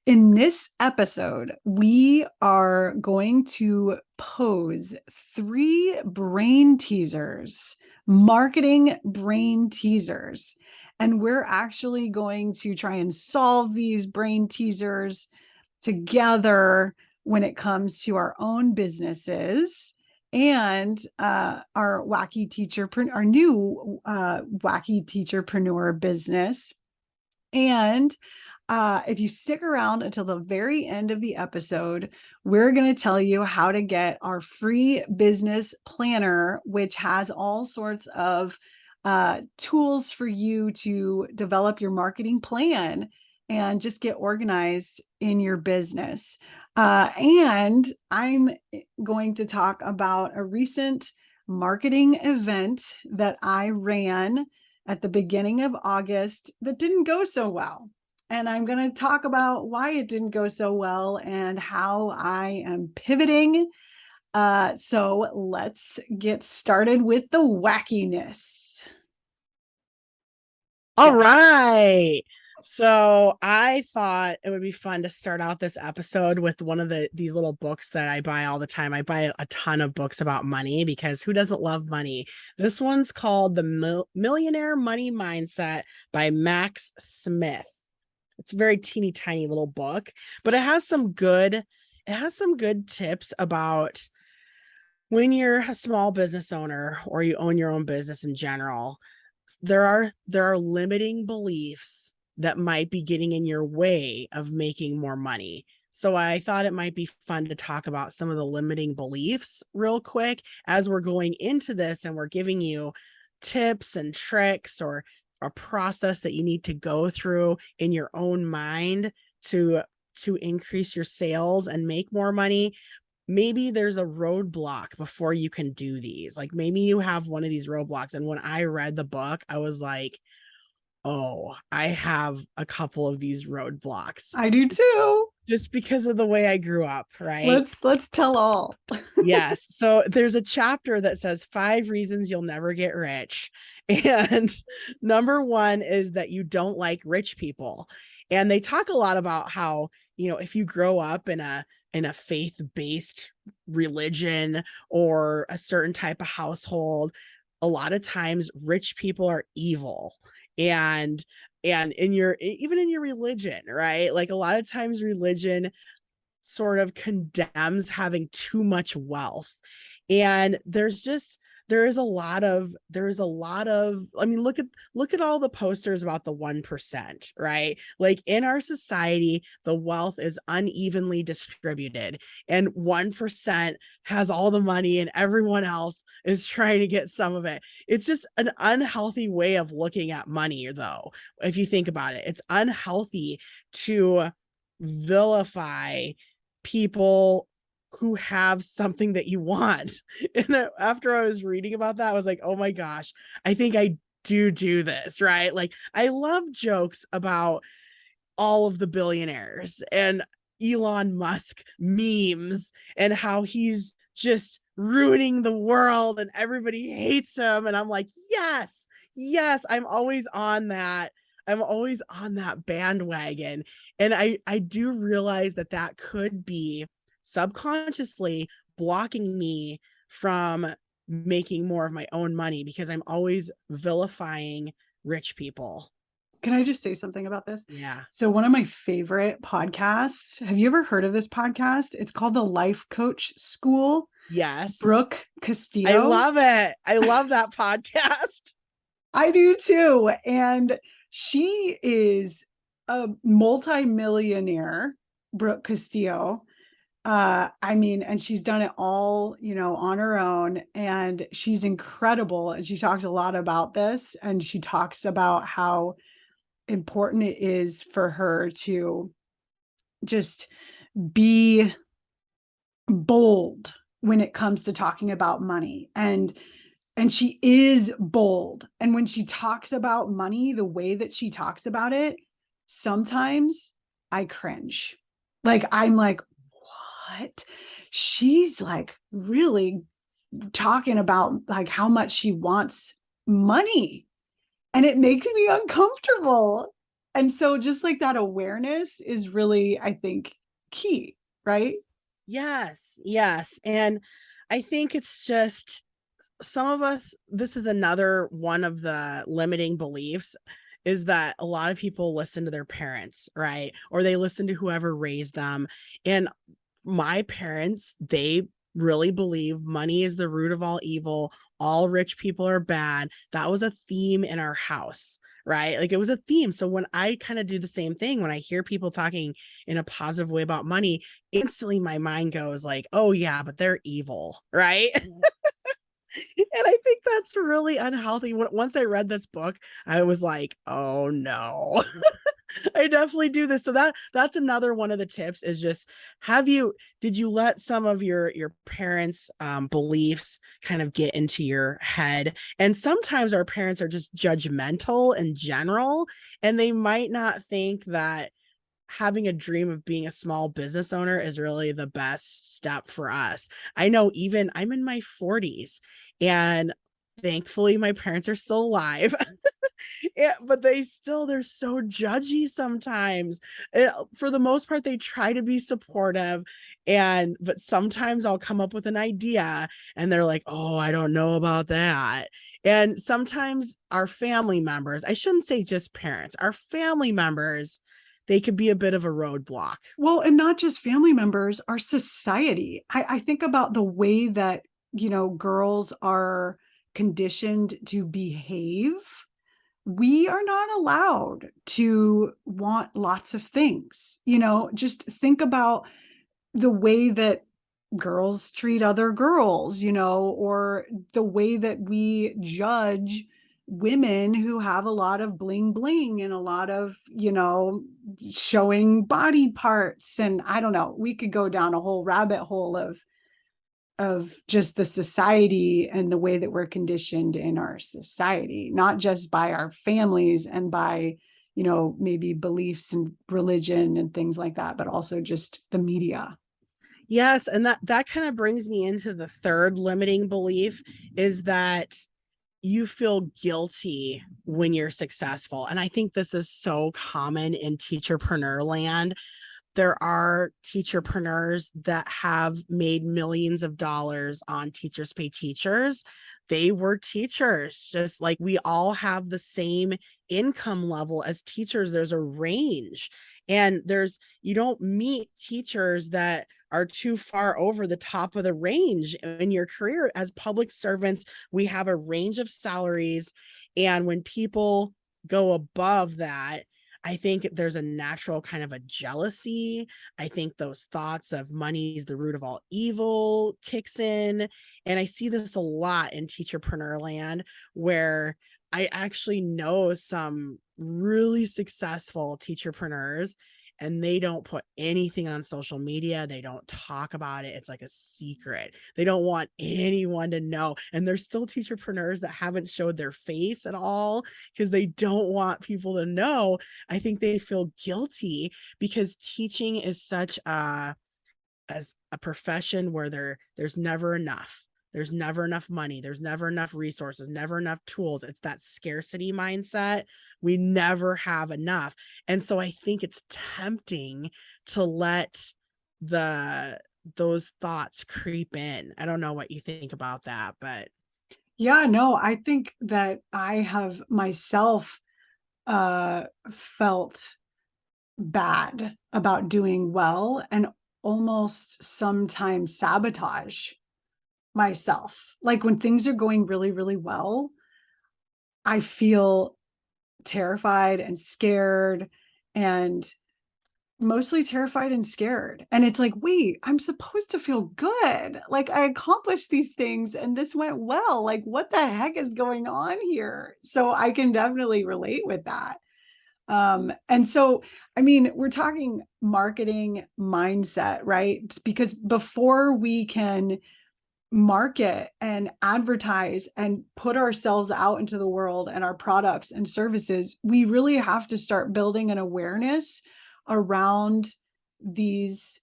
In this episode, we are going to pose three brain teasers, marketing brain teasers. And we're actually going to try and solve these brain teasers together when it comes to our own businesses and our wacky teacher, our new wacky teacherpreneur business. And if you stick around until the very end of the episode, we're going to tell you how to get our free business planner, which has all sorts of tools for you to develop your marketing plan and just get organized in your business. And I'm going to talk about a recent marketing event that I ran at the beginning of August that didn't go so well. And I'm going to talk about why it didn't go so well and how I am pivoting. So let's get started with the wackiness. All Yeah. right. So I thought it would be fun to start out this episode with one of these little books that I buy all the time. I buy a ton of books about money because who doesn't love money? This one's called The Millionaire Money Mindset by Max Smith. It's a very teeny tiny little book, but it has some good tips about when you're a small business owner or you own your own business in general. There are limiting beliefs that might be getting in your way of making more money. So I thought it might be fun to talk about some of the limiting beliefs real quick as we're going into this, and we're giving you tips and tricks or a process that you need to go through in your own mind to increase your sales and make more money. Maybe there's a roadblock before you can do these. Like maybe you have one of these roadblocks. And when I read the book, I was like, oh, I have a couple of these roadblocks I do too. just because of the way I grew up, right? Let's tell all. Yes. So there's a chapter that says 5 reasons you'll never get rich. And number one is that you don't like rich people. And they talk a lot about how, if you grow up in a faith-based religion or a certain type of household, a lot of times rich people are evil. And even in your religion, right? Like a lot of times religion sort of condemns having too much wealth. And there is a lot of I mean, look at all the posters about the 1%, right? Like in our society, the wealth is unevenly distributed, and 1% has all the money and everyone else is trying to get some of it. It's just an unhealthy way of looking at money, though. If you think about it, it's unhealthy to vilify people who have something that you want. And after I was reading about that, I was like, oh my gosh, I think I do this, right? Like I love jokes about all of the billionaires and Elon Musk memes and how he's just ruining the world and everybody hates him. And I'm like, yes, I'm always on that. I'm always on that bandwagon. And I do realize that could be subconsciously blocking me from making more of my own money because I'm always vilifying rich people. Can I just say something about this? Yeah. So, one of my favorite podcasts, have you ever heard of this podcast? It's called The Life Coach School. Yes. Brooke I Castillo. love it. I love that podcast. I do too. And she is a multimillionaire, Brooke Castillo. I mean, and she's done it all, on her own, and she's incredible. And she talks a lot about this, and she talks about how important it is for her to just be bold when it comes to talking about money. And she is bold. And when she talks about money, the way that she talks about it, sometimes I cringe. Like, I'm like, what? She's like really talking about like how much she wants money. And it makes me uncomfortable. And so just like that awareness is really, I think, key, right? Yes, yes. And I think it's just some of us, this is another one of the limiting beliefs is that a lot of people listen to their parents, right? Or they listen to whoever raised them. And my parents, they really believe money is the root of all evil. All rich people are bad. That was a theme in our house, right? Like it was a theme. So when I kind of do the same thing, when I hear people talking in a positive way about money, instantly my mind goes like, oh yeah, but they're evil, right? And I think that's really unhealthy. Once I read this book, I was like, oh no. I definitely do this. So that's another one of the tips is just did you let some of your parents beliefs kind of get into your head? And sometimes our parents are just judgmental in general, and they might not think that having a dream of being a small business owner is really the best step for us. I know even I'm in my 40s and thankfully my parents are still alive. Yeah, but they're so judgy sometimes. For the most part, they try to be supportive, but sometimes I'll come up with an idea and they're like, "Oh, I don't know about that." And sometimes our family members, I shouldn't say just parents, our family members, they could be a bit of a roadblock. Well, and not just family members, our society. I think about the way that, girls are conditioned to behave. We are not allowed to want lots of things. Just think about the way that girls treat other girls, or the way that we judge women who have a lot of bling bling and a lot of, showing body parts. And I don't know, we could go down a whole rabbit hole of just the society and the way that we're conditioned in our society, not just by our families and by, maybe beliefs and religion and things like that, but also just the media. Yes, and that kind of brings me into the third limiting belief is that you feel guilty when you're successful. And I think this is so common in teacherpreneur land. There are teacherpreneurs that have made millions of dollars on Teachers Pay Teachers. They were teachers, just like we all have the same income level as teachers. There's a range, and you don't meet teachers that are too far over the top of the range in your career. As public servants, we have a range of salaries, and when people go above that, I think there's a natural kind of a jealousy. I think those thoughts of money is the root of all evil kicks in. And I see this a lot in teacherpreneur land where I actually know some really successful teacherpreneurs and they don't put anything on social media. They don't talk about it. It's like a secret. They don't want anyone to know. And there's still teacherpreneurs that haven't showed their face at all because they don't want people to know. I think they feel guilty because teaching is such as a profession where there's never enough. There's never enough money. There's never enough resources, never enough tools. It's that scarcity mindset. We never have enough. And so I think it's tempting to let the those thoughts creep in. I don't know what you think about that, but Yeah, no, I think that I have myself felt bad about doing well and almost sometimes sabotage myself. Like when things are going really, really well, I feel terrified and scared, and mostly terrified and scared. And it's like, wait, I'm supposed to feel good. Like I accomplished these things and this went well. Like what the heck is going on here? So I can definitely relate with that. And so, I mean, we're talking marketing mindset, right? Because before we can market and advertise and put ourselves out into the world and our products and services, we really have to start building an awareness around these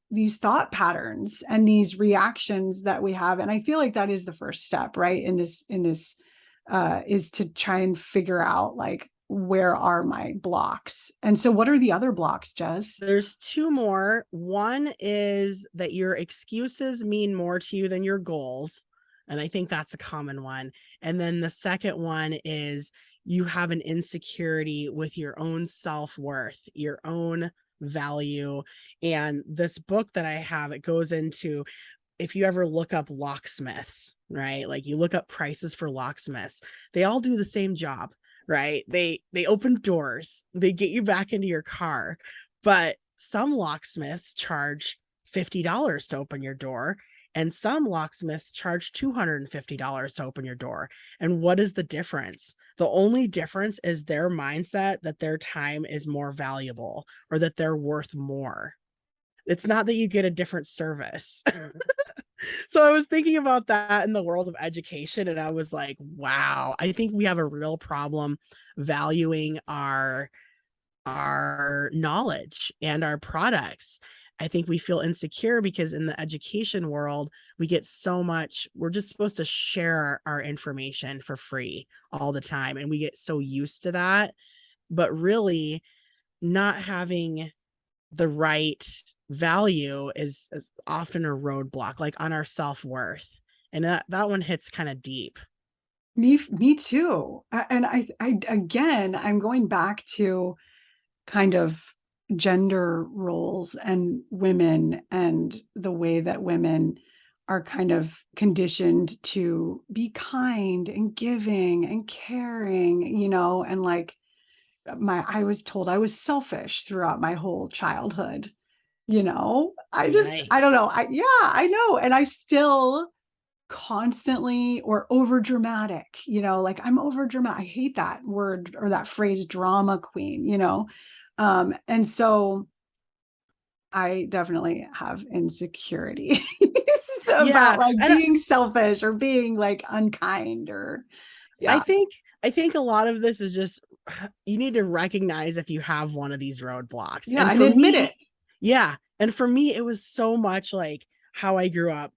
these thought patterns and these reactions that we have. And I feel like that is the first step, right? In this is to try and figure out like where are my blocks? And so what are the other blocks, Jess? There's two more. One is that your excuses mean more to you than your goals. And I think that's a common one. And then the second one is you have an insecurity with your own self-worth, your own value. And this book that I have, it goes into, if you ever look up locksmiths, right? Like you look up prices for locksmiths, they all do the same job, right? They open doors, they get you back into your car. But some locksmiths charge $50 to open your door, and some locksmiths charge $250 to open your door. And what is the difference? The only difference is their mindset that their time is more valuable or that they're worth more. It's not that you get a different service. So I was thinking about that in the world of education, and I was like, wow, I think we have a real problem valuing our knowledge and our products. I think we feel insecure because in the education world, we get so much, we're just supposed to share our information for free all the time. And we get so used to that. But really, not having the right value is often a roadblock, like on our self-worth. And that one hits kind of deep. Me too. And I again, I'm going back to kind of gender roles and women and the way that women are kind of conditioned to be kind and giving and caring, and like I was told I was selfish throughout my whole childhood. I don't Yikes. know. I know. And I still constantly or over dramatic, like I'm over dramatic. I hate that word or that phrase, drama queen. And so I definitely have insecurity about Yeah. like And being selfish or being like unkind or I yeah. think I think a lot of this is just you need to recognize if you have one of these roadblocks. Yeah, And and for admit me, it. yeah, and for me it was so much like how I grew up.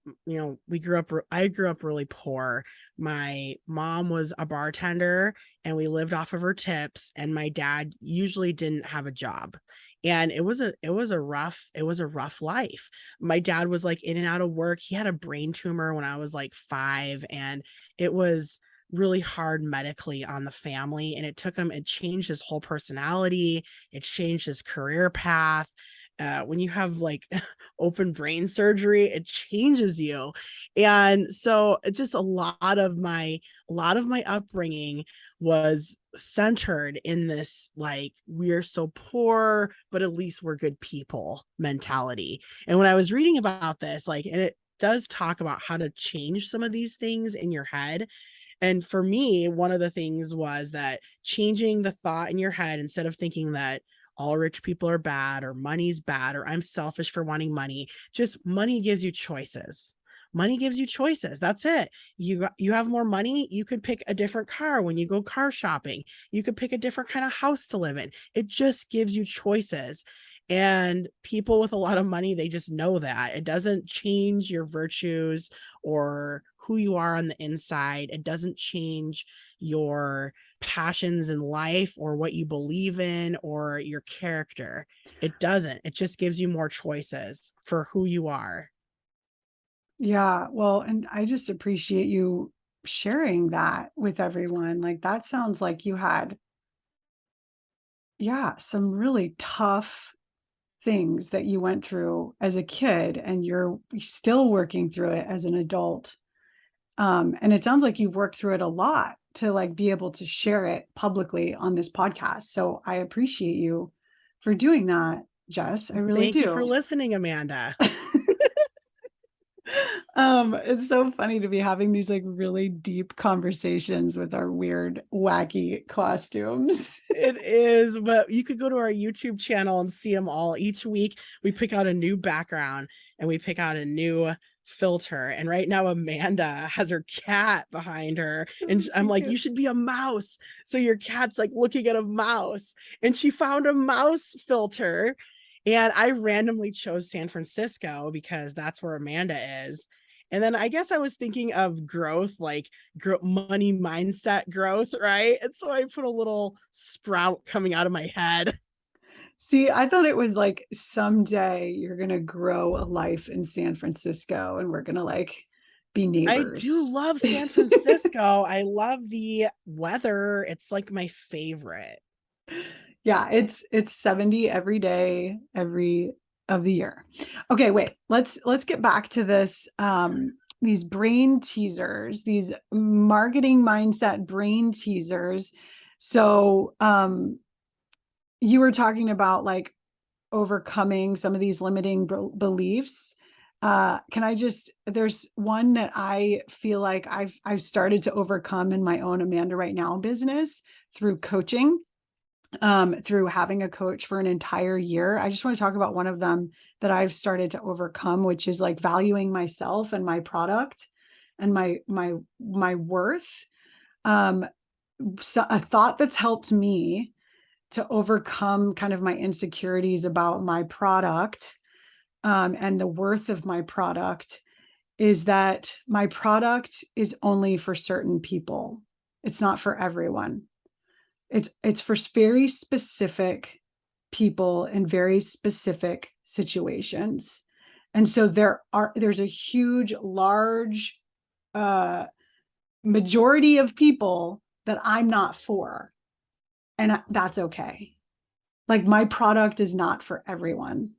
I grew up really poor. My mom was a bartender and we lived off of her tips, and my dad usually didn't have a job. And it was a rough life. My dad was like in and out of work. He had a brain tumor when I was like 5, and it was really hard medically on the family, and it changed his whole personality, it changed his career path. When you have like open brain surgery, it changes you. And so it just a lot of my upbringing was centered in this, like, we're so poor but at least we're good people mentality. And when I was reading about this, like, and it does talk about how to change some of these things in your head. And for me, one of the things was that changing the thought in your head, instead of thinking that all rich people are bad or money's bad or I'm selfish for wanting money, just money gives you choices. Money gives you choices. That's it. You have more money, you could pick a different car when you go car shopping. You could pick a different kind of house to live in. It just gives you choices. And people with a lot of money, they just know that. It doesn't change your virtues or who you are on the inside. It doesn't change your passions in life or what you believe in or your character. It doesn't. It just gives you more choices for who you are. Yeah, well, and I just appreciate you sharing that with everyone. Like that sounds like you had, yeah, some really tough things that you went through as a kid and you're still working through it as an adult. And it sounds like you've worked through it a lot to like be able to share it publicly on this podcast. So I appreciate you for doing that, Jess. I really Thank you for do. listening, Amanda. It's so funny to be having these like really deep conversations with our weird, wacky costumes. It is, but you could go to our YouTube channel and see them all. Each week, we pick out a new background and we pick out a new filter. And right now, Amanda has her cat behind her. And I'm So like, you cute. should be a mouse. So your cat's like looking at a mouse. And she found a mouse filter. And I randomly chose San Francisco because that's where Amanda is. And then I guess I was thinking of growth, like money mindset growth, right? And so I put a little sprout coming out of my head. See, I thought it was like someday you're going to grow a life in San Francisco and we're going to like be I do neighbors. love San Francisco. I love the weather. It's like my favorite. Yeah, it's 70 every day, every of the year. Okay, wait. Let's get back to this these brain teasers, these marketing mindset brain teasers. So, you were talking about like overcoming some of these limiting beliefs. Can I just, there's one that I feel like I've started to overcome in my own Amanda Right Now business through coaching, through having a coach for an entire year. I just want to talk about one of them that I've started to overcome, which is like valuing myself and my product and my worth. Um, so a thought that's helped me to overcome kind of my insecurities about my product, and the worth of my product is that my product is only for certain people. It's not for everyone. It's for very specific people in very specific situations. And so there's a huge, large uh, majority of people that I'm not for, and that's okay. Like my product is not for everyone.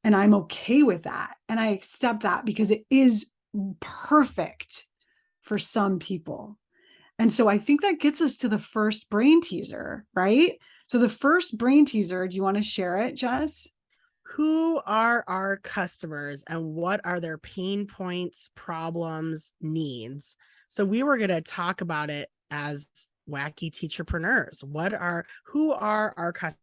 And I'm okay with that. And I accept that because it is perfect for some people. And so I think that gets us to the first brain teaser, right? So the first brain teaser, do you want to share it, Jess? Who are our customers and what are their pain points, problems, needs? So we were going to talk about it as wacky teacherpreneurs. Who are our customers?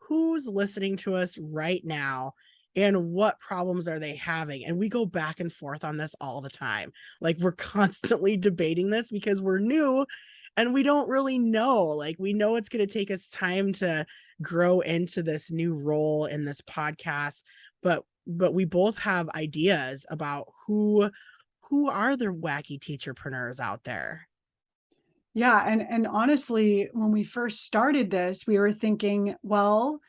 Who's listening to us right now? And what problems are they having? And we go back and forth on this all the time. Like we're constantly debating this because we're new and we don't really know. Like we know it's going to take us time to grow into this new role in this podcast, but we both have ideas about who are the wacky teacherpreneurs out there. Yeah, and honestly, when we first started this, we were thinking, well,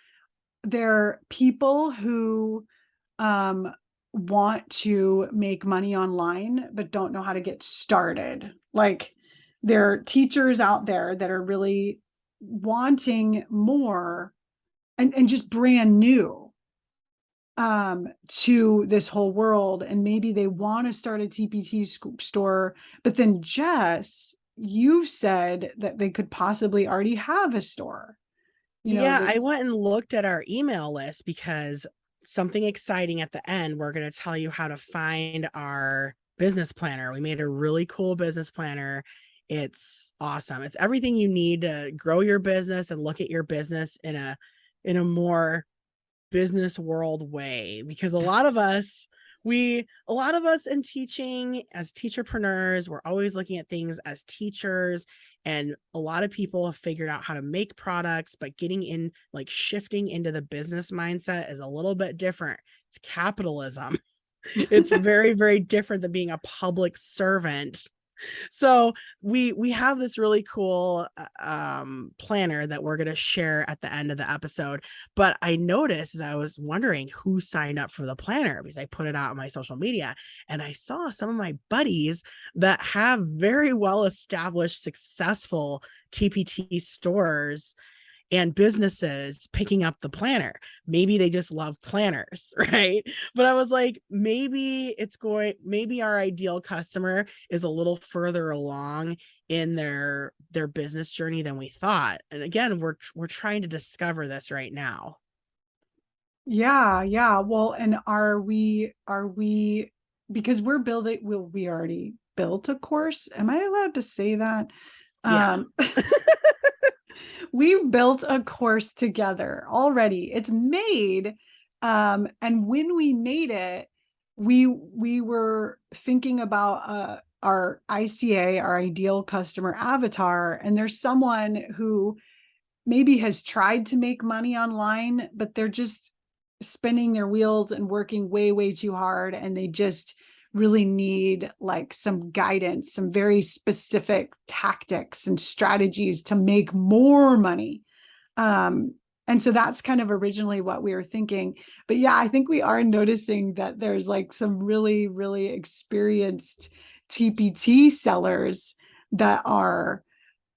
they're people who um, want to make money online but don't know how to get started. Like there are teachers out there that are really wanting more and just brand new to this whole world. And maybe they want to start a TPT store, but then Jess, you said that they could possibly already have a store. You know, Yeah, that I went and looked at our email list because something exciting at the end, we're going to tell you how to find our business planner. We made a really cool business planner. It's awesome. It's everything you need to grow your business and look at your business in a more business world way, because a lot of us in teaching as teacherpreneurs, we're always looking at things as teachers, and a lot of people have figured out how to make products, but getting in, like shifting into the business mindset is a little bit different. It's capitalism. It's very, very different than being a public servant. So we have this really cool planner that we're going to share at the end of the episode. But I noticed, as I was wondering who signed up for the planner, because I put it out on my social media, and I saw some of my buddies that have very well established successful TPT stores and businesses picking up the planner. Maybe they just love planners, right? But I was like, maybe our ideal customer is a little further along in their business journey than we thought. And again, we're trying to discover this right now. yeah, yeah. Well, and are we because we're building, we already built a course. Am I allowed to say that? Yeah. Um, we built a course together already. It's made. And when we made it, we were thinking about our ICA, our ideal customer avatar, and there's someone who maybe has tried to make money online, but they're just spinning their wheels and working way, way too hard. And they just really need like some guidance, some very specific tactics and strategies to make more money. And so that's kind of originally what we were thinking. But yeah, I think we are noticing that there's like some really, really experienced TPT sellers that are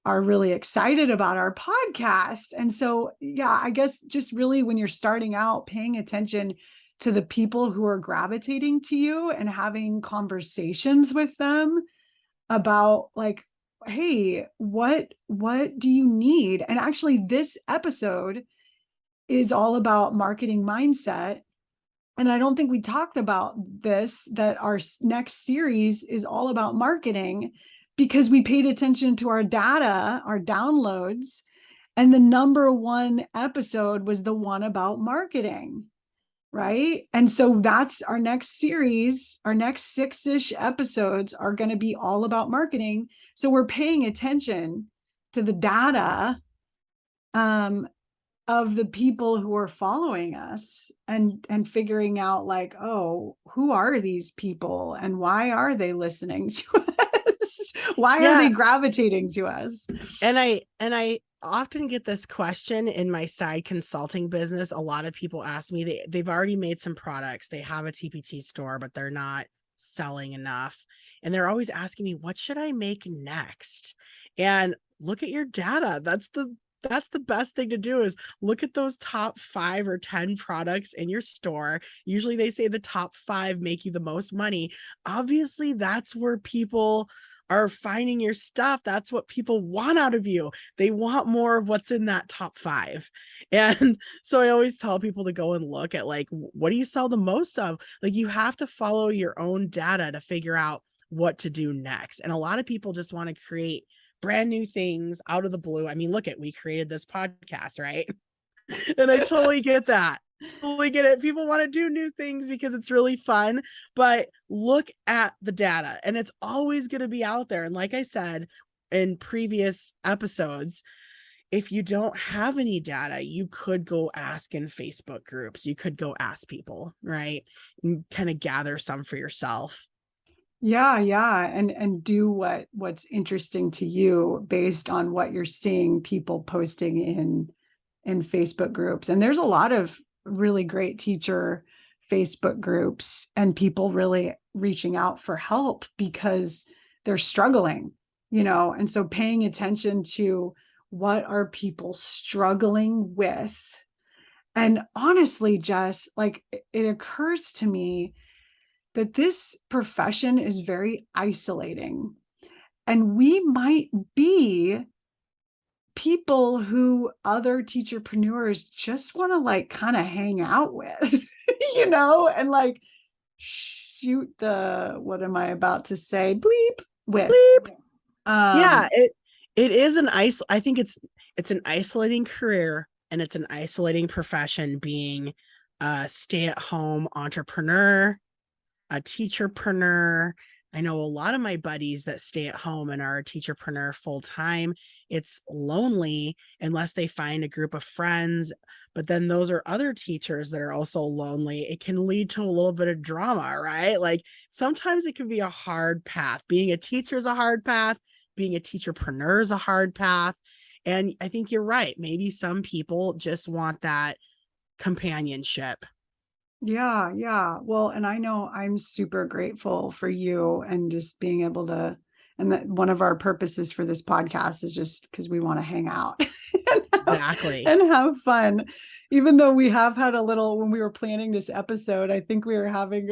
really excited about our podcast. And so, yeah, I guess just really when you're starting out, paying attention to the people who are gravitating to you and having conversations with them about like, hey, what do you need? And actually this episode is all about marketing mindset. And I don't think we talked about this, that our next series is all about marketing because we paid attention to our data, our downloads, and the number one episode was the one about marketing, right? And so that's our next series. Our next 6-ish episodes are going to be all about marketing. So we're paying attention to the data of the people who are following us and figuring out like, oh, who are these people and why are they listening to us? Why are Yeah. they gravitating to us? And I often get this question in my side consulting business. A lot of people ask me, they've already made some products. They have a TPT store, but they're not selling enough. And they're always asking me, what should I make next? And look at your data. That's the best thing to do is look at those top 5 or 10 products in your store. Usually they say the top 5 make you the most money. Obviously, that's where people are finding your stuff. That's what people want out of you. They want more of what's in that top 5. And so I always tell people to go and look at like, what do you sell the most of? Like you have to follow your own data to figure out what to do next. And a lot of people just want to create brand new things out of the blue. I mean, look at, we created this podcast, right? And I totally get that. Totally get it. People want to do new things because it's really fun, but look at the data and it's always going to be out there. And like I said in previous episodes, if you don't have any data, you could go ask in Facebook groups. You could go ask people, right? And kind of gather some for yourself. Yeah, and do what's interesting to you based on what you're seeing people posting in Facebook groups. And there's a lot of really great teacher Facebook groups and people really reaching out for help because they're struggling, and so paying attention to what are people struggling with. And honestly, Jess, like it occurs to me that this profession is very isolating. And we might be people who other teacherpreneurs just want to like kind of hang out with, and like shoot the, what am I about to say? Bleep with. Bleep. Yeah, Um, it is I think it's an isolating career and it's an isolating profession being a stay-at-home entrepreneur, a teacherpreneur. I know a lot of my buddies that stay at home and are a teacherpreneur full time. It's lonely unless they find a group of friends. But then those are other teachers that are also lonely. It can lead to a little bit of drama, right? Like sometimes it can be a hard path. Being a teacher is a hard path. Being a teacherpreneur is a hard path. And I think you're right. Maybe some people just want that companionship. yeah. Well, and I know I'm super grateful for you and just being able to, and that one of our purposes for this podcast is just because we want to hang out Exactly. and have fun. Even though we have had a little, when we were planning this episode, I think we were having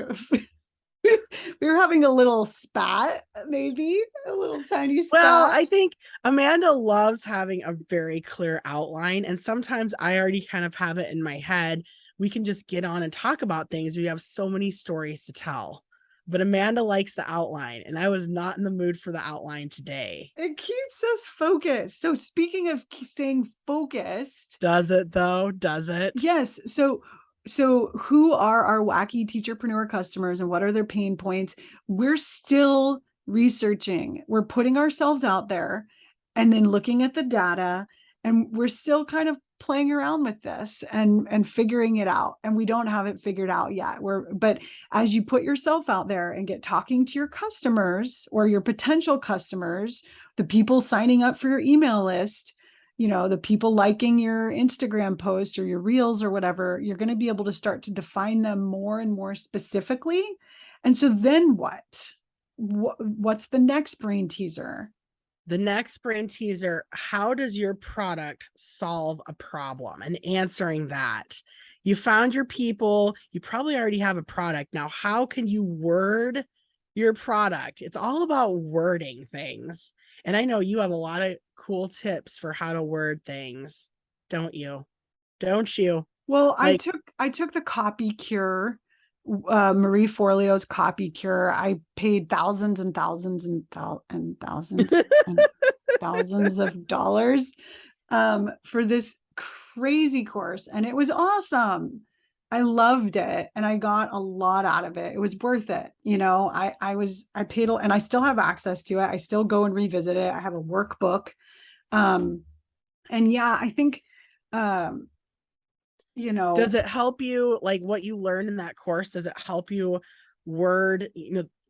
we were having a little spat, maybe a little tiny Well, spat. I think Amanda loves having a very clear outline, and sometimes I already kind of have it in my head. We can just get on and talk about things. We have so many stories to tell. But Amanda likes the outline, and I was not in the mood for the outline today. It keeps us focused. So speaking of staying focused, Does it though? Does it? yes. So who are our wacky teacherpreneur customers and what are their pain points? We're still researching. We're putting ourselves out there and then looking at the data, and we're still kind of playing around with this and figuring it out. And we don't have it figured out yet. But as you put yourself out there and get talking to your customers or your potential customers, the people signing up for your email list, the people liking your Instagram post or your reels or whatever, you're going to be able to start to define them more and more specifically. And so then what's the next brain teaser? The next brain teaser, how does your product solve a problem? And answering that, you found your people, you probably already have a product. Now, how can you word your product? It's all about wording things. And I know you have a lot of cool tips for how to word things, don't you? Don't you? Well, Like, I took the copy cure, Marie Forleo's copy cure. I paid thousands and thousands and thousands and thousands of dollars for this crazy course, and it was awesome. I loved it, and I got a lot out of it. It was worth it. I paid, and I still have access to it. I still go and revisit it. I have a workbook, um, and yeah, I think, um, does it help you, like what you learned in that course, does it help you word,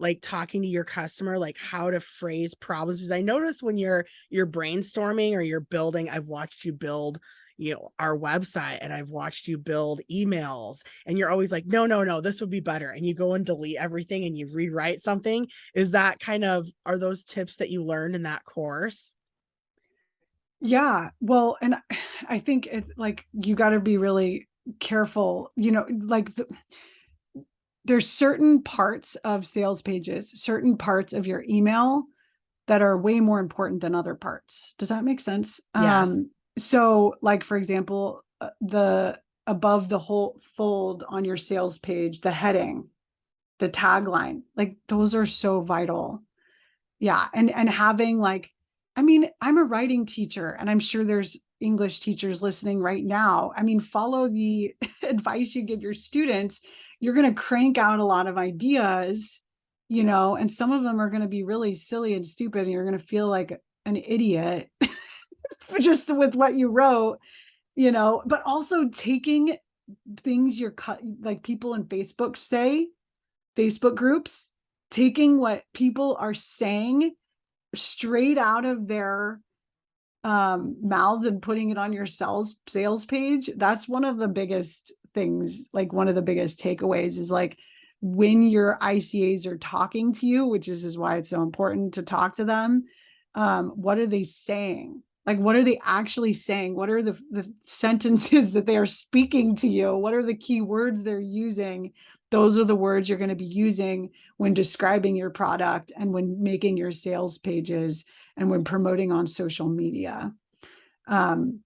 like talking to your customer, like how to phrase problems? Because I notice when you're brainstorming or you're building, I've watched you build, our website, and I've watched you build emails, and you're always like, no, this would be better. And you go and delete everything and you rewrite something. Is that are those tips that you learned in that course? Yeah, well, and I think it's like you got to be really careful, like there's certain parts of sales pages, certain parts of your email that are way more important than other parts. Does that make sense? Yes. So like for example, the above the whole fold on your sales page, the heading, the tagline, like those are so vital. Yeah, and having like, I mean, I'm a writing teacher, and I'm sure there's English teachers listening right now. I mean, follow the advice you give your students. You're going to crank out a lot of ideas, and some of them are going to be really silly and stupid, and you're going to feel like an idiot just with what you wrote, but also taking things like people in Facebook say, Facebook groups, taking what people are saying straight out of their mouths and putting it on your sales page. That's one of the biggest things, like one of the biggest takeaways is like when your ICAs are talking to you, which is why it's so important to talk to them. What are they saying? Like, what are they actually saying? What are the sentences that they are speaking to you? What are the key words they're using? Those are the words you're going to be using when describing your product and when making your sales pages and when promoting on social media. Um,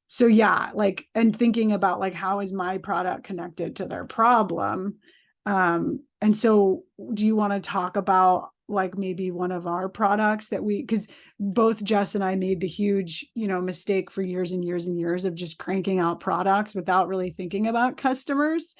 so yeah, like, and thinking about like, how is my product connected to their problem? And so do you want to talk about like maybe one of our products because both Jess and I made the huge, mistake for years and years and years of just cranking out products without really thinking about customers.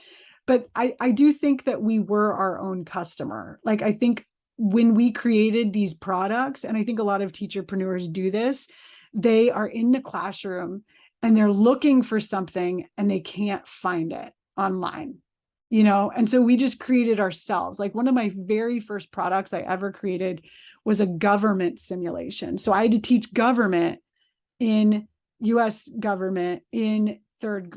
But I do think that we were our own customer. Like, I think when we created these products, and I think a lot of teacherpreneurs do this, they are in the classroom and they're looking for something and they can't find it online, and so we just created ourselves. Like one of my very first products I ever created was a government simulation. So I had to teach government in US government in third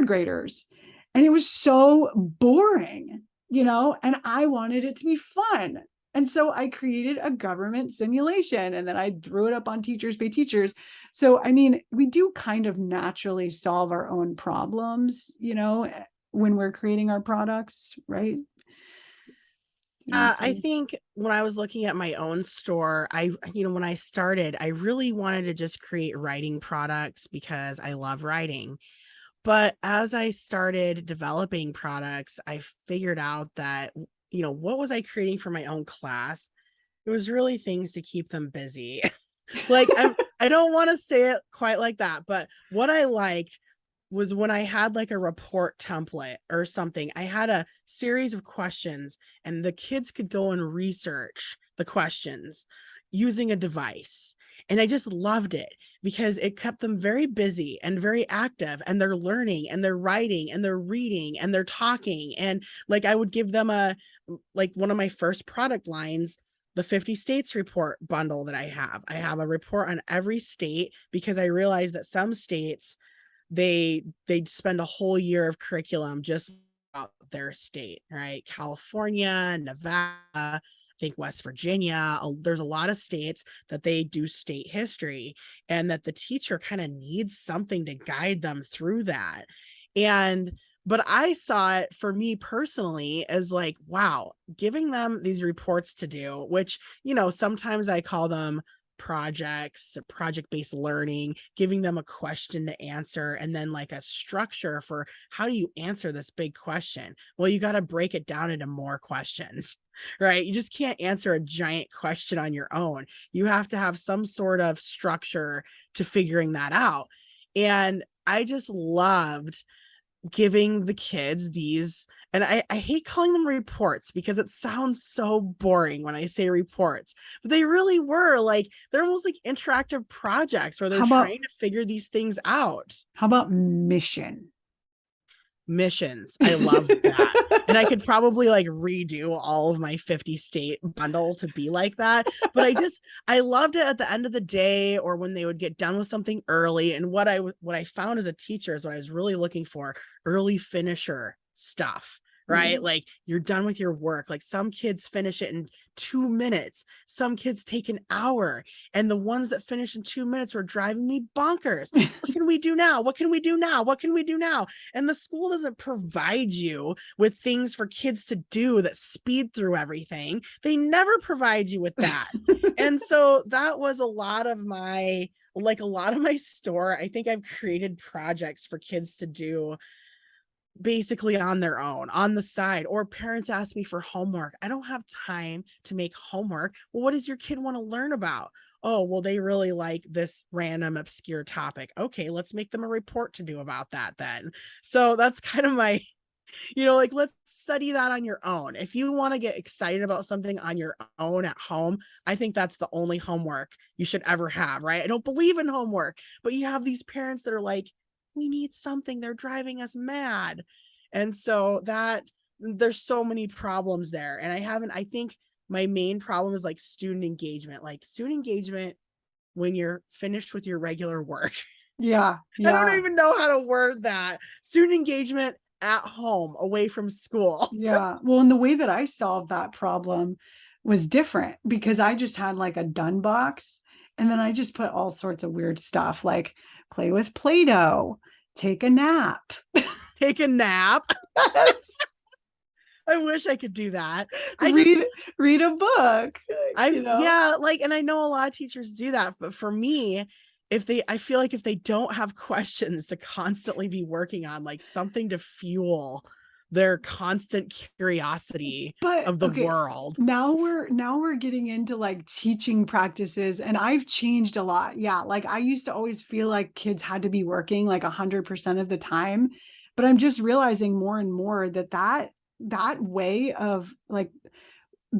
graders. And it was so boring, and I wanted it to be fun. And so I created a government simulation and then I threw it up on Teachers Pay Teachers. So, I mean, we do kind of naturally solve our own problems, when we're creating our products, right? I think when I was looking at my own store, when I started, I really wanted to just create writing products because I love writing. But as I started developing products, I figured out that, what was I creating for my own class? It was really things to keep them busy. Like I don't want to say it quite like that, but what I liked was when I had like a report template or something, I had a series of questions and the kids could go and research the questions. using a device. And I just loved it because it kept them very busy and very active, and they're learning and they're writing and they're reading and they're talking. And like I would give them like one of my first product lines, the 50 states report bundle that I have. I have a report on every state because I realized that some states, they spend a whole year of curriculum just about their state, right? California, Nevada, I think West Virginia, there's a lot of states that they do state history, and that the teacher kind of needs something to guide them through that. And but I saw it for me personally as like, wow, giving them these reports to do, which, sometimes I call them projects, project-based learning, giving them a question to answer, and then like a structure for how do you answer this big question? Well, you got to break it down into more questions, right? You just can't answer a giant question on your own. You have to have some sort of structure to figuring that out. And I just loved giving the kids these, and I hate calling them reports because it sounds so boring when I say reports, but they really were like, they're almost like interactive projects where they're How about trying to figure these things out. mission? Missions. I love that. And I could probably like redo all of my 50 state bundle to be like that. But I loved it at the end of the day, or when they would get done with something early. And what I found as a teacher is what I was really looking for: early finisher stuff. Right? Like, you're done with your work. Like, some kids finish it in 2 minutes. Some kids take an hour. And the ones that finish in 2 minutes were driving me bonkers. What can we do now? What can we do now? What can we do now? And the school doesn't provide you with things for kids to do that speed through everything. They never provide you with that. And so that was a lot of my store. I think I've created projects for kids to do basically on their own, on the side, or parents ask me for homework. I don't have time to make homework. Well, what does your kid want to learn about? Oh, well, they really like this random obscure topic. Okay, let's make them a report to do about that then. So that's kind of my, like, let's study that on your own. If you want to get excited about something on your own at home, I think that's the only homework you should ever have, right? I don't believe in homework, but you have these parents that are like, we need something. They're driving us mad. And so there's so many problems there. And I think my main problem is like student engagement, when you're finished with your regular work. Yeah. I don't even know how to word that. Student engagement at home, away from school. Yeah. Well, and the way that I solved that problem was different because I just had like a done box, and then I just put all sorts of weird stuff like play with Play-Doh, take a nap. Take a nap. I wish I could do that. Read a book. Yeah, like, and I know a lot of teachers do that, but for me, I feel like if they don't have questions to constantly be working on, like something to fuel their constant curiosity of the world. Now we're getting into like teaching practices, and I've changed a lot. Yeah, like I used to always feel like kids had to be working like 100% of the time, but I'm just realizing more and more that way of like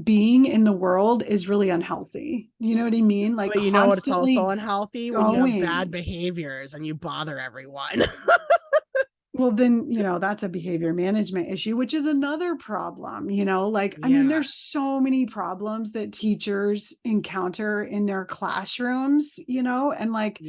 being in the world is really unhealthy. You know what I mean? Like, but you know what, it's also unhealthy when you have bad behaviors and you bother everyone. Well, then, that's a behavior management issue, which is another problem, like, I mean, there's so many problems that teachers encounter in their classrooms, and like,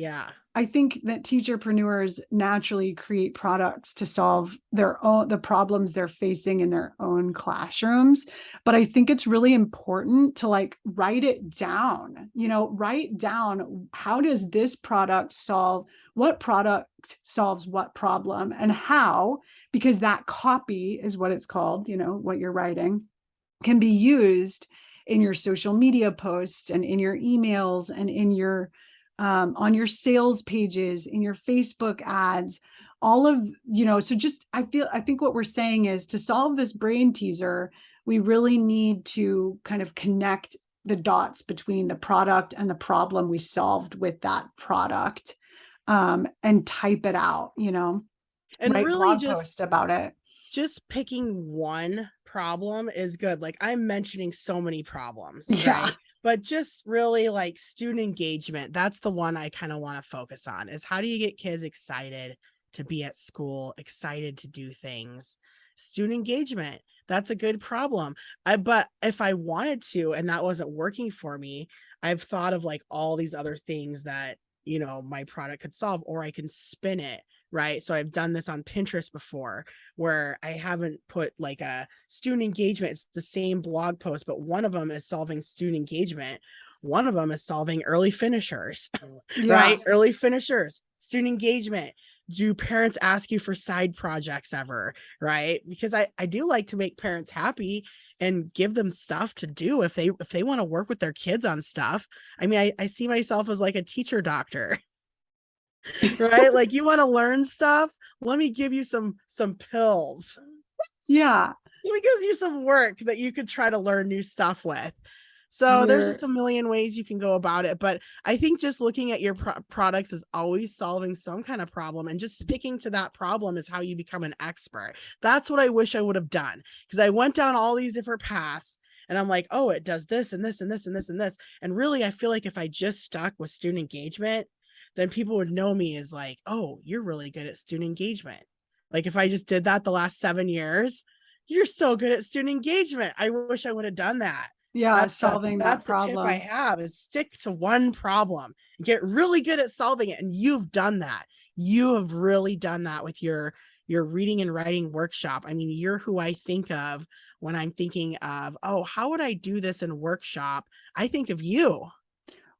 I think that teacherpreneurs naturally create products to solve the problems they're facing in their own classrooms. But I think it's really important to like write it down, write down, how does this product solve what product solves what problem and how, because that copy is what it's called, what you're writing can be used in your social media posts and in your emails and in your on your sales pages, in your Facebook ads, all of, so just, I think what we're saying is to solve this brain teaser, we really need to kind of connect the dots between the product and the problem we solved with that product, and type it out, and write really blog post about it. Just picking one problem is good. Like, I'm mentioning so many problems, Yeah. right? but just really like student engagement. That's the one I kind of want to focus on, is how do you get kids excited to be at school, excited to do things? Student engagement. That's a good problem. But if I wanted to, and that wasn't working for me, I've thought of like all these other things that, my product could solve, or I can spin it, right? So I've done this on Pinterest before, where I haven't put like a student engagement. It's the same blog post, but one of them is solving student engagement. One of them is solving early finishers, Yeah. right? Early finishers, student engagement. Do parents ask you for side projects ever, right? Because I do like to make parents happy and give them stuff to do if they want to work with their kids on stuff. I mean, I see myself as like a teacher doctor, right? Like, you want to learn stuff? Let me give you some pills. Yeah. It gives you some work that you could try to learn new stuff with. So there's You're just a million ways you can go about it. But I think just looking at your products is always solving some kind of problem, and just sticking to that problem is how you become an expert. That's what I wish I would have done, because I went down all these different paths and I'm like, oh, it does this and this and this and this and this. And really, I feel like if I just stuck with student engagement, then people would know me as like, oh, you're really good at student engagement. Like, if I just did that the last 7 years, you're so good at student engagement. I wish I would have done that. yeah, That's the solving that that's the tip I problem. have, is stick to one problem and get really good at solving it. And you've done that. You have really done that with your reading and writing workshop. I mean, you're who I think of when I'm thinking of, oh, how would I do this in workshop? I think of you.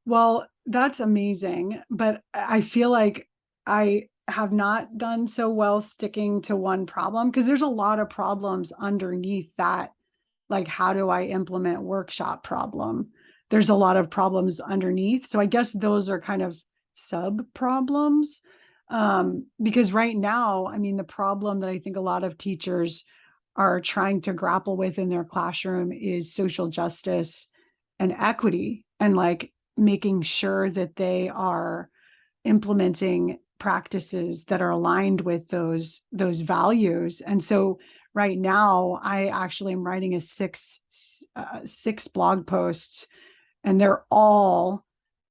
Well, that's amazing, but I feel like I have not done so well sticking to one problem, because there's a lot of problems underneath that. Like, how do I implement workshop problem? There's a lot of problems underneath. So I guess those are kind of sub problems. Because right now, I mean, the problem that I think a lot of teachers are trying to grapple with in their classroom is social justice and equity, and like making sure that they are implementing practices that are aligned with those values. And so right now I actually am writing a six blog posts, and they're all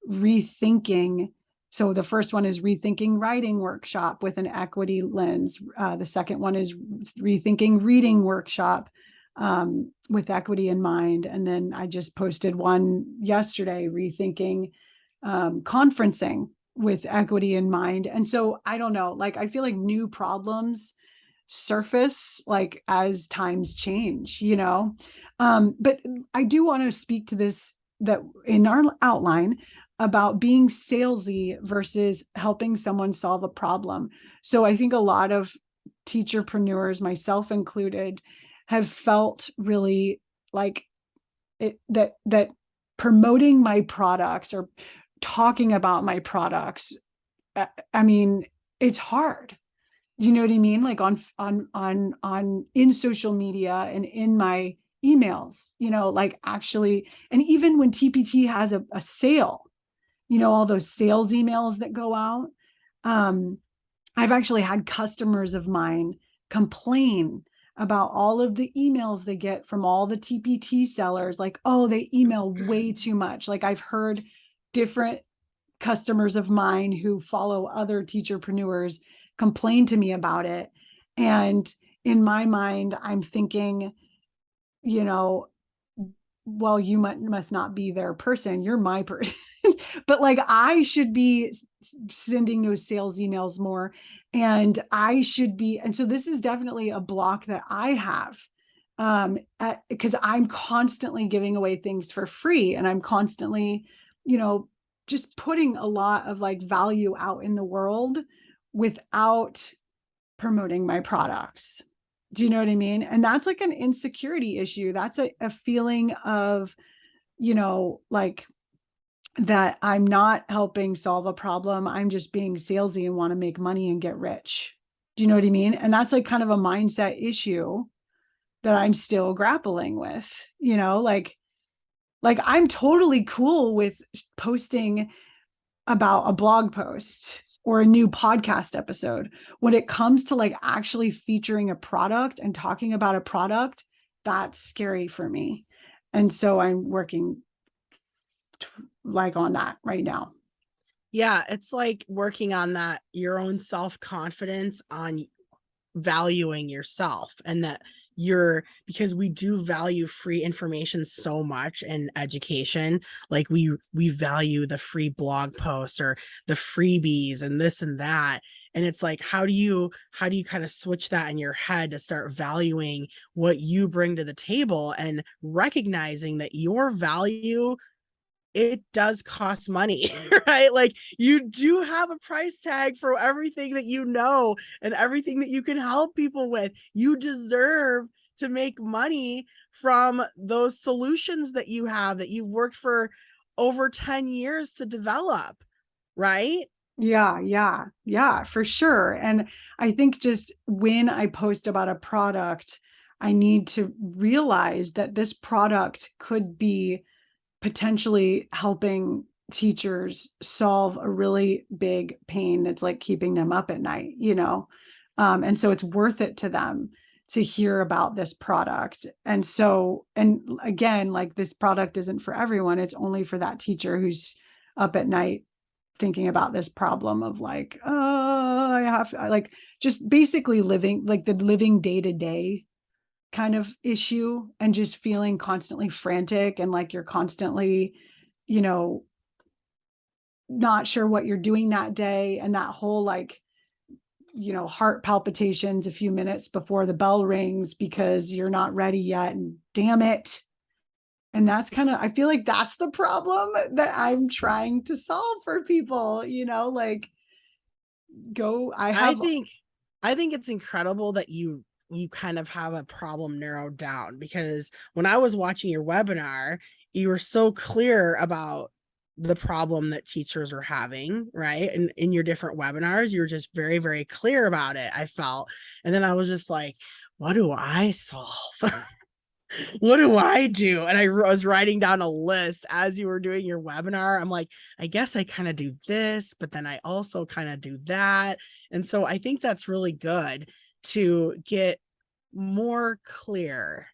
rethinking. So the first one is rethinking writing workshop with an equity lens. The second one is rethinking reading workshop with equity in mind. And then I just posted one yesterday, rethinking conferencing with equity in mind. And so I don't know, like, I feel like new problems surface like as times change, but I do want to speak to this, that in our outline, about being salesy versus helping someone solve a problem. So I think a lot of teacherpreneurs, myself included, have felt really like that promoting my products or talking about my products, I mean, it's hard. Do you know what I mean? Like on in social media and in my emails, like actually, and even when TPT has a sale, all those sales emails that go out. Um, I've actually had customers of mine complain about all of the emails they get from all the TPT sellers, like, oh, they email way too much. Like, I've heard different customers of mine who follow other teacherpreneurs complain to me about it. And in my mind, I'm thinking, you know, well, you must not be their person. You're my person. But like, I should be sending those sales emails more. And I should be. And so this is definitely a block that I have, because I'm constantly giving away things for free, and I'm constantly, you know, just putting a lot of like value out in the world without promoting my products. Do you know what I mean? And that's like an insecurity issue. That's a feeling of, like, that I'm not helping solve a problem. I'm just being salesy and want to make money and get rich. Do you know what I mean? And that's like kind of a mindset issue that I'm still grappling with, like I'm totally cool with posting about a blog post or a new podcast episode. When it comes to like actually featuring a product and talking about a product, that's scary for me. And so I'm working like on that right now. Yeah, it's like working on that, your own self-confidence, on valuing yourself, and that you're, because we do value free information so much in education. Like we value the free blog posts or the freebies and this and that. And it's like, how do you kind of switch that in your head to start valuing what you bring to the table and recognizing that your value, it does cost money, right? Like, you do have a price tag for everything that you know and everything that you can help people with. You deserve to make money from those solutions that you have, that you've worked for over 10 years to develop, right? Yeah, for sure. And I think just when I post about a product, I need to realize that this product could be potentially helping teachers solve a really big pain that's like keeping them up at night, and so it's worth it to them to hear about this product. And so, and again, like, this product isn't for everyone, it's only for that teacher who's up at night thinking about this problem of like, oh, I have to, like, just basically living like the living day to day kind of issue, and just feeling constantly frantic, and like you're constantly, you know, not sure what you're doing that day, and that whole like, heart palpitations a few minutes before the bell rings because you're not ready yet, and damn it. And that's kind of, I feel like that's the problem that I'm trying to solve for people, like, go, I I have. think I think it's incredible that you kind of have a problem narrowed down, because when I was watching your webinar, you were so clear about the problem that teachers are having, right? And in your different webinars, you're just very, very clear about it, I felt. And then I was just like, what do I solve? What do I do? And I was writing down a list as you were doing your webinar. I'm like, I guess I kind of do this, but then I also kind of do that. And so I think that's really good to get more clear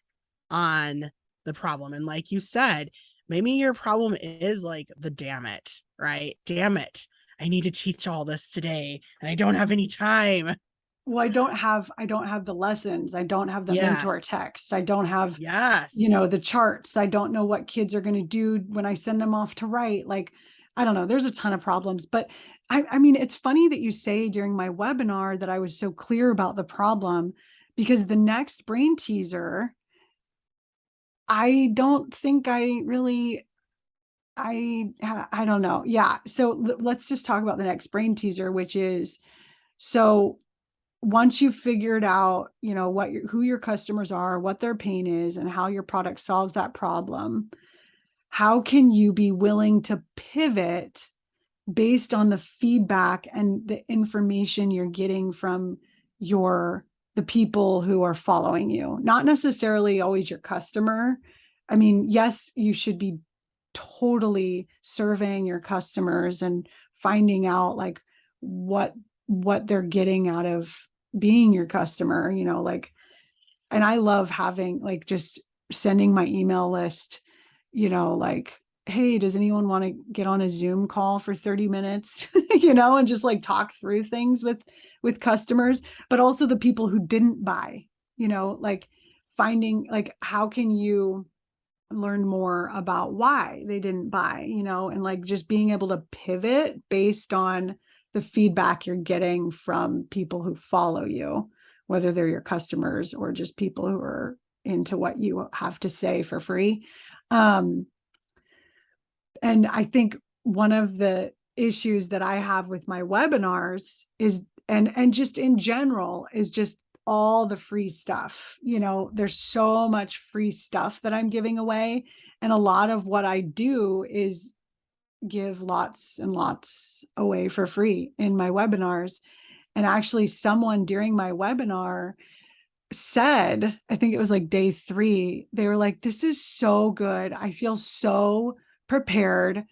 on the problem. And like you said, maybe your problem is like the damn it, right? Damn it. I need to teach all this today and I don't have any time. Well, I don't have the lessons, I don't have the mentor Yes. texts, I don't have, Yes. the charts, I don't know what kids are going to do when I send them off to write. Like, I don't know, there's a ton of problems. But I mean, it's funny that you say during my webinar that I was so clear about the problem, because the next brain teaser, I don't think I really, I don't know. Yeah. So let's just talk about the next brain teaser, which is, so once you've figured out, who your customers are, what their pain is, and how your product solves that problem, how can you be willing to pivot based on the feedback and the information you're getting from the people who are following you, not necessarily always your customer. I mean, yes, you should be totally surveying your customers and finding out like what they're getting out of being your customer, like, and I love having like just sending my email list, like, hey, does anyone want to get on a Zoom call for 30 minutes, and just like talk through things with customers, but also the people who didn't buy, like finding like, how can you learn more about why they didn't buy, and like just being able to pivot based on the feedback you're getting from people who follow you, whether they're your customers or just people who are into what you have to say for free. Um, and I think one of the issues that I have with my webinars is, and just in general, is just all the free stuff. There's so much free stuff that I'm giving away. And a lot of what I do is give lots and lots away for free in my webinars. And actually, someone during my webinar said, I think it was like day 3, they were like, this is so good. I feel so prepared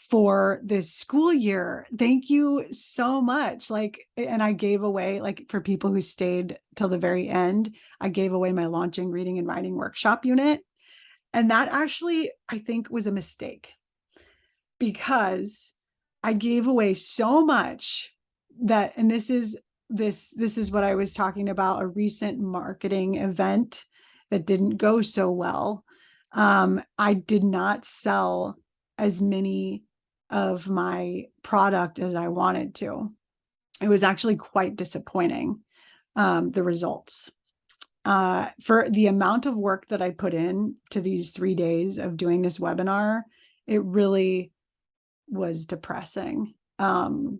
for this school year. Thank you so much. Like, and I gave away, like, for people who stayed till the very end, I gave away my launching reading and writing workshop unit. And that actually, I think, was a mistake, because I gave away so much that, and this is what I was talking about, a recent marketing event that didn't go so well. I did not sell as many of my product as I wanted to. It was actually quite disappointing, the results. For the amount of work that I put in to these 3 days of doing this webinar, it really was depressing. And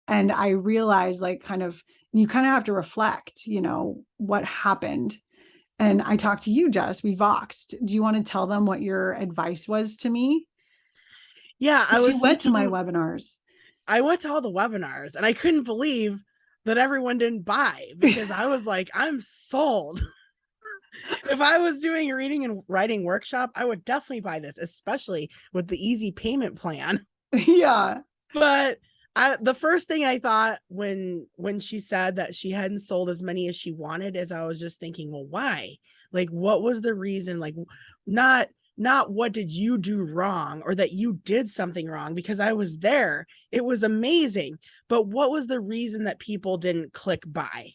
I realized, like, you kind of have to reflect, what happened. And I talked to you, Jess. We voxed. Do you want to tell them what your advice was to me? Yeah, I Because you was went to my thinking, webinars. I went to all the webinars and I couldn't believe that everyone didn't buy, because I was like, I'm sold. If I was doing a reading and writing workshop, I would definitely buy this, especially with the easy payment plan. Yeah. But the first thing I thought when she said that she hadn't sold as many as she wanted is, I was just thinking, well, why? Like, what was the reason? Like, not what did you do wrong or that you did something wrong, because I was there. It was amazing. But what was the reason that people didn't click buy?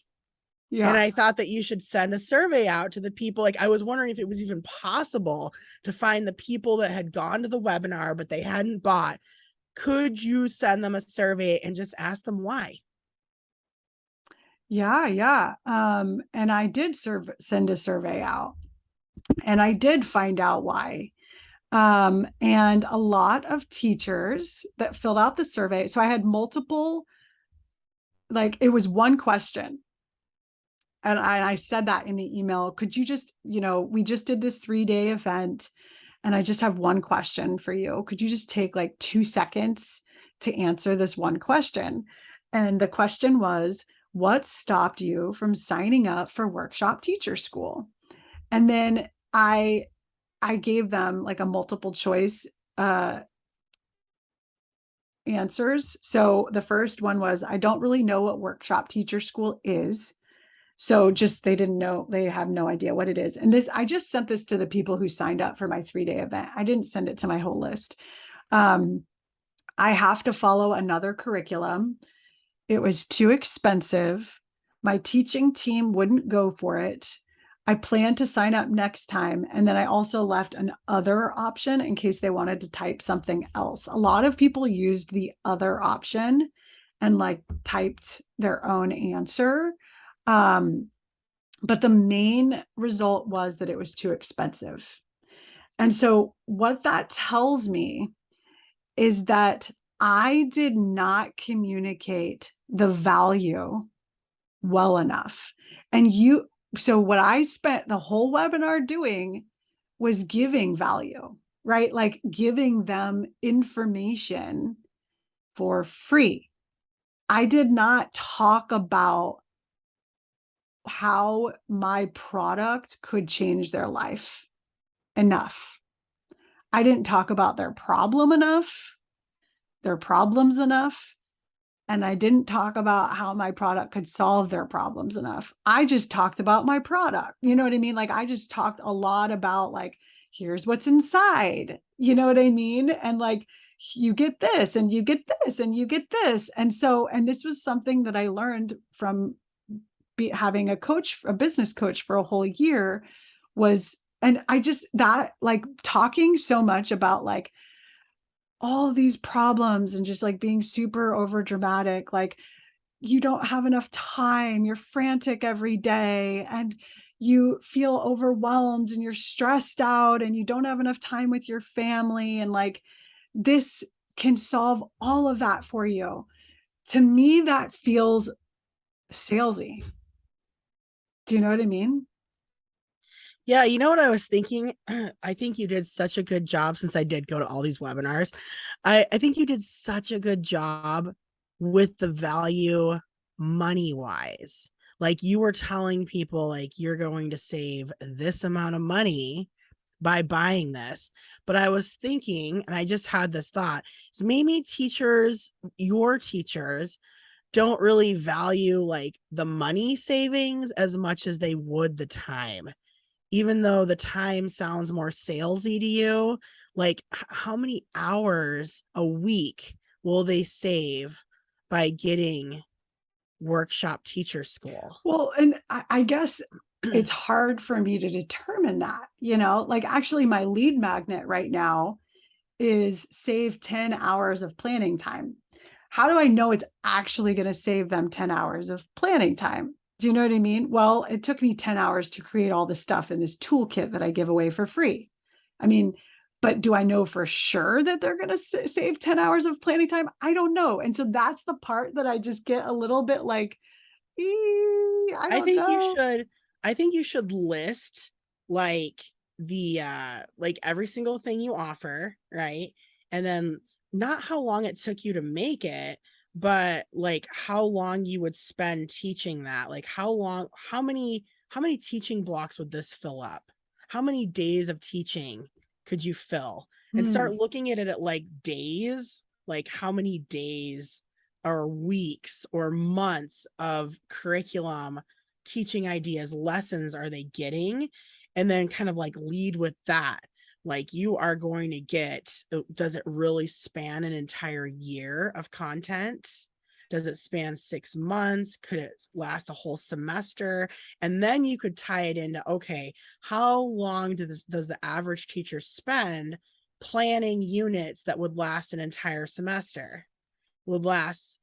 And Yeah. I thought that you should send a survey out to the people. Like, I was wondering if it was even possible to find the people that had gone to the webinar, but they hadn't bought. Could you send them a survey and just ask them why? Yeah. Yeah. And I did send a survey out, and I did find out why. And a lot of teachers that filled out the survey. So I had multiple, like, it was one question. And I said that in the email. Could you just, we just did this 3-day event, and I just have one question for you. Could you just take like 2 seconds to answer this one question? And the question was, what stopped you from signing up for Workshop Teacher School? And then I gave them like a multiple choice answers. So the first one was, I don't really know what Workshop Teacher School is. So just, they didn't know, they have no idea what it is. And this, I just sent this to the people who signed up for my 3-day event. I didn't send it to my whole list. Um, I have to follow another curriculum. It was too expensive. My teaching team wouldn't go for it. I plan to sign up next time. And then I also left an other option in case they wanted to type something else. A lot of people used the other option and like typed their own answer. Um, but the main result was that it was too expensive. And so what that tells me is that I did not communicate the value well enough. And so what I spent the whole webinar doing was giving value, right? Like giving them information for free. I did not talk about how my product could change their life enough. I didn't talk about their problems enough. And I didn't talk about how my product could solve their problems enough. I just talked about my product. You know what I mean? Like, I just talked a lot about, like, here's what's inside. You know what I mean? And like, you get this and you get this and you get this. And so, and this was something that I learned from having a business coach for a whole year was, and I just, that, like, talking so much about like all these problems and just like being super over dramatic, like, you don't have enough time, you're frantic every day, and you feel overwhelmed and you're stressed out and you don't have enough time with your family, and like, this can solve all of that for you. To me, that feels salesy. Do you know what I mean? Yeah, you know what I was thinking? I think you did such a good job, since I did go to all these webinars. I think you did such a good job with the value money wise. Like, you were telling people, like, you're going to save this amount of money by buying this. But I was thinking, and I just had this thought, is maybe your teachers don't really value like the money savings as much as they would the time. Even though the time sounds more salesy to you, like how many hours a week will they save by getting workshop teacher school? Well, and I guess it's hard for me to determine that, like actually my lead magnet right now is save 10 hours of planning time. How do I know it's actually going to save them 10 hours of planning time? Do you know what I mean? Well, it took me 10 hours to create all this stuff in this toolkit that I give away for free. I mean, but do I know for sure that they're going to save 10 hours of planning time? I don't know. And so that's the part that I just get a little bit like, I I don't think you know. should I think you should list like the like every single thing you offer, right? And then not how long it took you to make it, but like how long you would spend teaching that. Like how many teaching blocks would this fill up? How many days of teaching could you fill? And start Hmm. looking at it at like days, like how many days or weeks or months of curriculum, teaching ideas, lessons are they getting? And then kind of like lead with that. Like you are going to get, does it really span an entire year of content? Does it span 6 months? Could it last a whole semester? And then you could tie it into, okay, how long does the average teacher spend planning units that would last an entire semester? Would last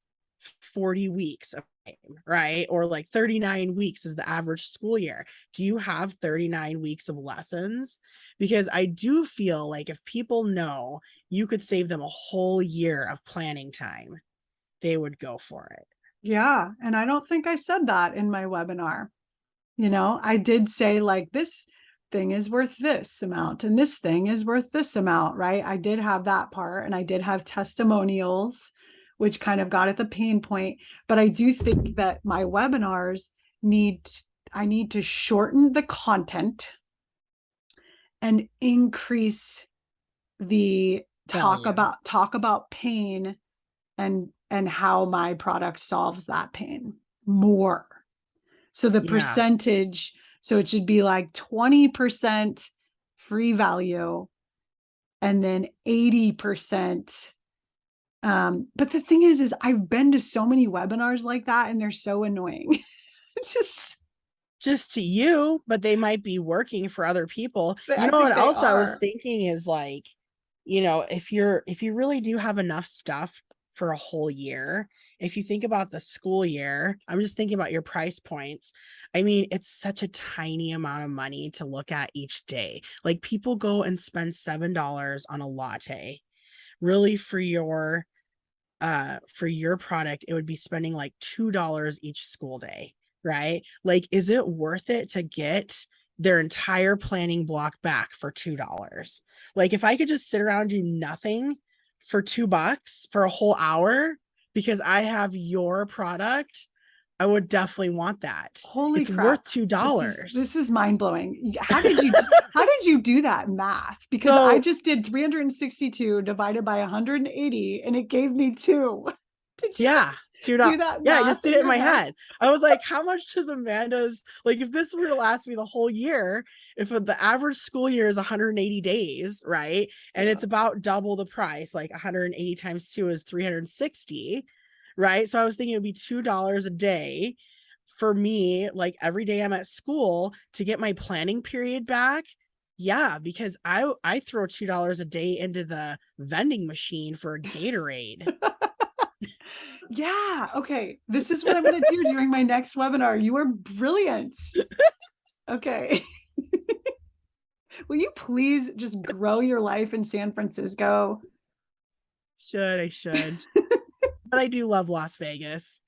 40 weeks of time, right? Or like 39 weeks is the average school year. Do you have 39 weeks of lessons? Because I do feel like if people know you could save them a whole year of planning time, they would go for it. Yeah. And I don't think I said that in my webinar. I did say like this thing is worth this amount and this thing is worth this amount, right? I did have that part and I did have testimonials, which kind of got at the pain point. But I do think that my webinars need, I need to shorten the content and increase the Value. talk about pain and how my product solves that pain more. So the Yeah. percentage, so it should be like 20% free value and then 80%. But the thing is I've been to so many webinars like that and they're so annoying. It's Just to you, but they might be working for other people. You I know what think they else I was are. thinking is like, if you really do have enough stuff for a whole year, if you think about the school year, I'm just thinking about your price points. I mean, it's such a tiny amount of money to look at each day. Like people go and spend $7 on a latte. Really for your product, it would be spending like $2 each school day, right? Like, is it worth it to get their entire planning block back for $2? Like, if I could just sit around do nothing for $2 for a whole hour because I have your product, I would definitely want that. Holy It's worth crap. $2. This is mind blowing. How did you do that math? Because I So just did 362 divided by 180 and it gave me 2. Did you just yeah, do that yeah, I math just did in it in your my head? head. I was like, how much does Amanda's, like, if this were to last me the whole year, if the average school year is 180 days, right? And Yeah. it's about double the price, like 180 times 2 is 360, right? So I was thinking it would be $2 a day for me, like every day I'm at school to get my planning period back. Yeah, because I throw $2 a day into the vending machine for a Gatorade. Yeah. Okay. This is what I'm going to do during my next webinar. You are brilliant. Okay. Will you please just grow your life in San Francisco? I should. But I do love Las Vegas.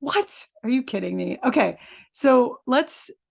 What? Are you kidding me? Okay. So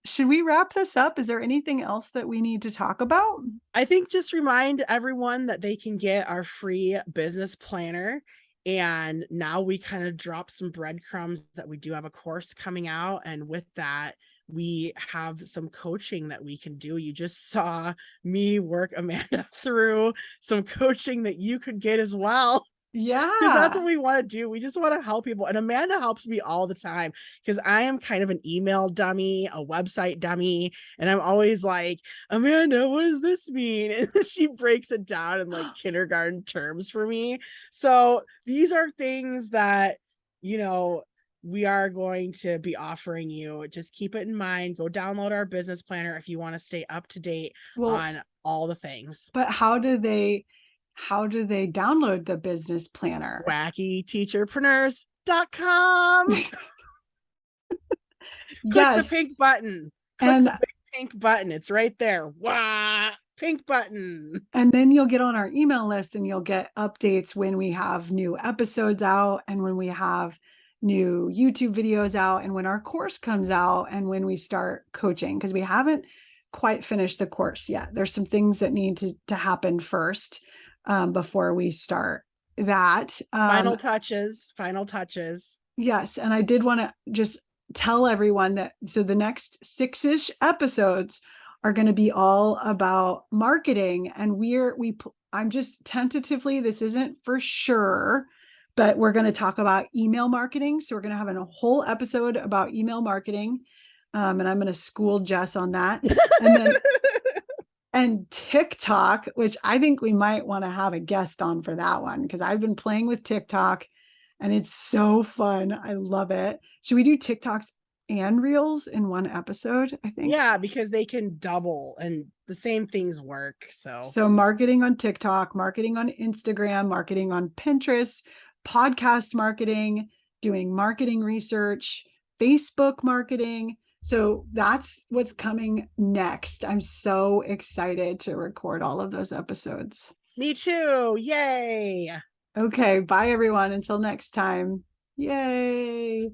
should we wrap this up? Is there anything else that we need to talk about? I think just remind everyone that they can get our free business planner. And now we kind of drop some breadcrumbs that we do have a course coming out. And with that, we have some coaching that we can do. You just saw me work Amanda through some coaching that you could get as well. Because that's Yeah. what we want to do. We just want to help people. And Amanda helps me all the time because I am kind of an email dummy, a website dummy. And I'm always like, Amanda, what does this mean? And she breaks it down in like kindergarten terms for me. So these are things that, you know, we are going to be offering you. Just keep it in mind. Go download our business planner if you want to stay up to date Well, on all the things. but how do they download the business planner? WackyTeacherpreneurs.com. Click the Yes. pink button. Click And the big pink button. It's right there. Wow. Pink button. then you'll get on our email list and you'll get updates when we have new episodes out and when we have new YouTube videos out and when our course comes out and when we start coaching, because we haven't quite finished the course yet. There's some things that need to happen first before we start that. Final touches. Final touches. Yes. And I did want to just tell everyone that so the next 6-ish episodes are going to be all about marketing. And I'm just tentatively, this isn't for sure, but we're going to talk about email marketing. So we're going to have a whole episode about email marketing. And I'm going to school Jess on that. And then and TikTok, which I think we might want to have a guest on for that one because I've been playing with TikTok and it's so fun. I love it. Should we do TikToks and Reels in one episode? I think. Yeah, because they can double and the same things work. So So, marketing on TikTok, marketing on Instagram, marketing on Pinterest, podcast marketing, doing marketing research, Facebook marketing. So, that's what's coming next. I'm so excited to record all of those episodes. me too. Yay. Okay. Bye, everyone. Until next time. Yay.